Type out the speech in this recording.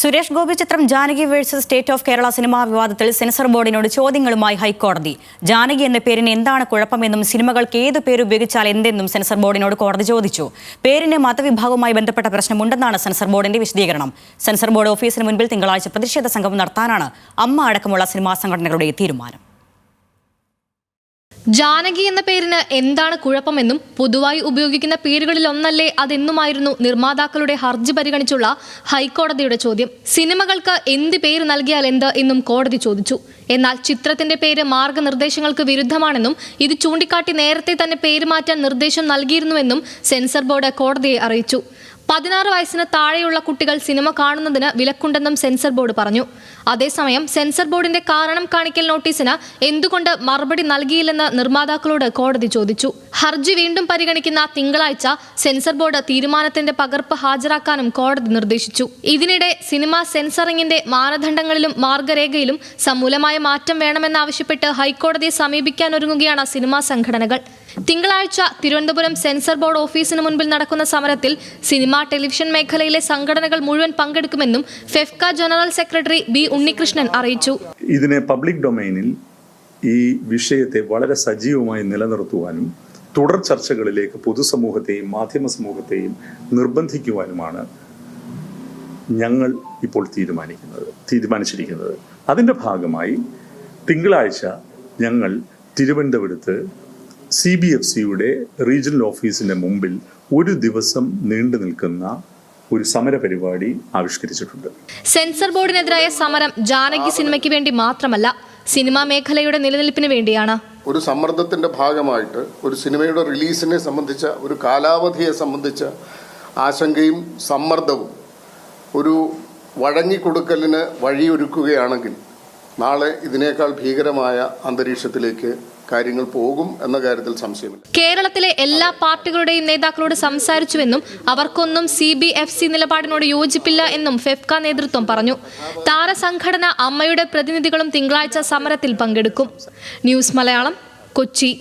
സുരേഷ് ഗോപി ചിത്രം Janaki versus state of Kerala cinema വിവാദത്തിൽ sensor ബോർഡിനോട് ചോദ്യങ്ങളുമായി ഹൈക്കോടതി. ജാനകി എന്ന പേരിന് എന്താണ് കുഴപ്പമെന്നും സിനിമകൾക്ക് ഏത് പേര് ഉപയോഗിച്ചാൽ എന്തെന്നും സെൻസർ ബോർഡിനോട് കോടതി ചോദിച്ചു. പേരിന് മതവിഭാഗവുമായി ബന്ധപ്പെട്ട പ്രശ്നമുണ്ടെന്നാണ് സെൻസർ ബോർഡിന്റെ വിശദീകരണം. സെൻസർ ബോർഡ് ഓഫീസിന് മുൻപിൽ തിങ്കളാഴ്ച പ്രതിഷേധ സംഗമം നടത്താനാണ് അമ്മ അടക്കമുള്ള സിനിമാ സംഘടനകളുടെ തീരുമാനം. ജാനകി എന്ന പേരിന് എന്താണ് കുഴപ്പമെന്നും പൊതുവായി ഉപയോഗിക്കുന്ന പേരുകളിൽ ഒന്നല്ലേ അതെന്നുമായിരുന്നു നിർമ്മാതാക്കളുടെ ഹർജി പരിഗണിച്ചുള്ള ഹൈക്കോടതിയുടെ ചോദ്യം. സിനിമകൾക്ക് എന്ത് പേര് നൽകിയാൽ എന്ത് എന്നും കോടതി ചോദിച്ചു. എന്നാൽ ചിത്രത്തിന്റെ പേര് മാർഗനിർദ്ദേശങ്ങൾക്ക് വിരുദ്ധമാണെന്നും ഇത് ചൂണ്ടിക്കാട്ടി നേരത്തെ തന്നെ പേര് മാറ്റാൻ നിർദ്ദേശം നൽകിയിരുന്നുവെന്നും സെൻസർ ബോർഡ് കോടതിയെ അറിയിച്ചു. 16 വയസ്സിന് താഴെയുള്ള കുട്ടികൾ സിനിമ കാണുന്നതിന് വിലക്കുണ്ടെന്നും സെൻസർ ബോർഡ് പറഞ്ഞു. അതേസമയം സെൻസർ ബോർഡിന്റെ കാരണം കാണിക്കൽ നോട്ടീസിന് എന്തുകൊണ്ട് മറുപടി നൽകിയില്ലെന്ന് നിർമ്മാതാക്കളോട് കോടതി ചോദിച്ചു. ഹർജി വീണ്ടും പരിഗണിക്കുന്ന തിങ്കളാഴ്ച സെൻസർ ബോർഡ് തീരുമാനത്തിന്റെ പകർപ്പ് ഹാജരാക്കാനും കോടതി നിർദ്ദേശിച്ചു. ഇതിനിടെ സിനിമ സെൻസറിംഗിന്റെ മാനദണ്ഡങ്ങളിലും മാർഗരേഖയിലും സമൂലമായ മാറ്റം വേണമെന്നാവശ്യപ്പെട്ട് ഹൈക്കോടതിയെ സമീപിക്കാനൊരുങ്ങുകയാണ് സിനിമാ സംഘടനകൾ. തിങ്കളാഴ്ച തിരുവനന്തപുരം സെൻസർ ബോർഡ് ഓഫീസിന് മുൻപിൽ നടക്കുന്ന സമരത്തിൽ സിനിമ ടെലിവിഷൻ മേഖലയിലെ സംഘടനകൾ മുഴുവൻ പങ്കെടുക്കുമെന്നും FEFKA general secretary B Unnikrishnan അറിയിച്ചു. ഇതിനെ പബ്ലിക് ഡൊമൈനിൽ ഈ വിഷയത്തെ വളരെ സജീവമായി നിലനിർത്തുവാനും തുടർ ചർച്ചകളിലേക്ക് പൊതുസമൂഹത്തെയും മാധ്യമ സമൂഹത്തെയും നിർബന്ധിക്കുവാനുമാണ് ഞങ്ങൾ ഇപ്പോൾ തീരുമാനിച്ചിരിക്കുന്നത്. അതിൻ്റെ ഭാഗമായി തിങ്കളാഴ്ച ഞങ്ങൾ തിരുവനന്തപുരത്ത് CBFCയുടെ റീജിയണൽ ഓഫീസിന്റെ മുമ്പിൽ ഒരു ദിവസം നീണ്ടു നിൽക്കുന്ന ഒരു സമര പരിപാടി ആവിഷ്കരിച്ചിട്ടുണ്ട്. സെൻസർ ബോർഡിനെതിരായ സമരം ജാനകി സിനിമയ്ക്ക് വേണ്ടി മാത്രമല്ല, സിനിമാ മേഖലയുടെ നിലനിൽപ്പിന് വേണ്ടിയാണ്. ഒരു സമ്മർദ്ദത്തിന്റെ ഭാഗമായിട്ട് ഒരു സിനിമയുടെ റിലീസിനെ സംബന്ധിച്ച ഒരു കാലാവധിയെ സംബന്ധിച്ച ആശങ്കയും സമ്മർദ്ദവും ഒരു വഴങ്ങിക്കൊടുക്കലിന് വഴിയൊരുക്കുകയാണെങ്കിൽ നാളെ ഇതിനേക്കാൾ ഭീകരമായ അന്തരീക്ഷത്തിലേക്ക് കാര്യങ്ങൾ പോകും എന്ന കാര്യത്തിൽ സംശയമില്ല. കേരളത്തിലെ എല്ലാ പാർട്ടികളുടെയും നേതാക്കളോട് സംസാരിച്ചുവെന്നും അവർക്കൊന്നും CBFC നിലപാടിനോട് യോജിപ്പില്ല എന്നും ഫെഫ്ക നേതൃത്വം പറഞ്ഞു. താരസംഘടന അമ്മയുടെ പ്രതിനിധികളും തിങ്കളാഴ്ച സമരത്തിൽ പങ്കെടുക്കും. ന്യൂസ് മലയാളം, കൊച്ചി.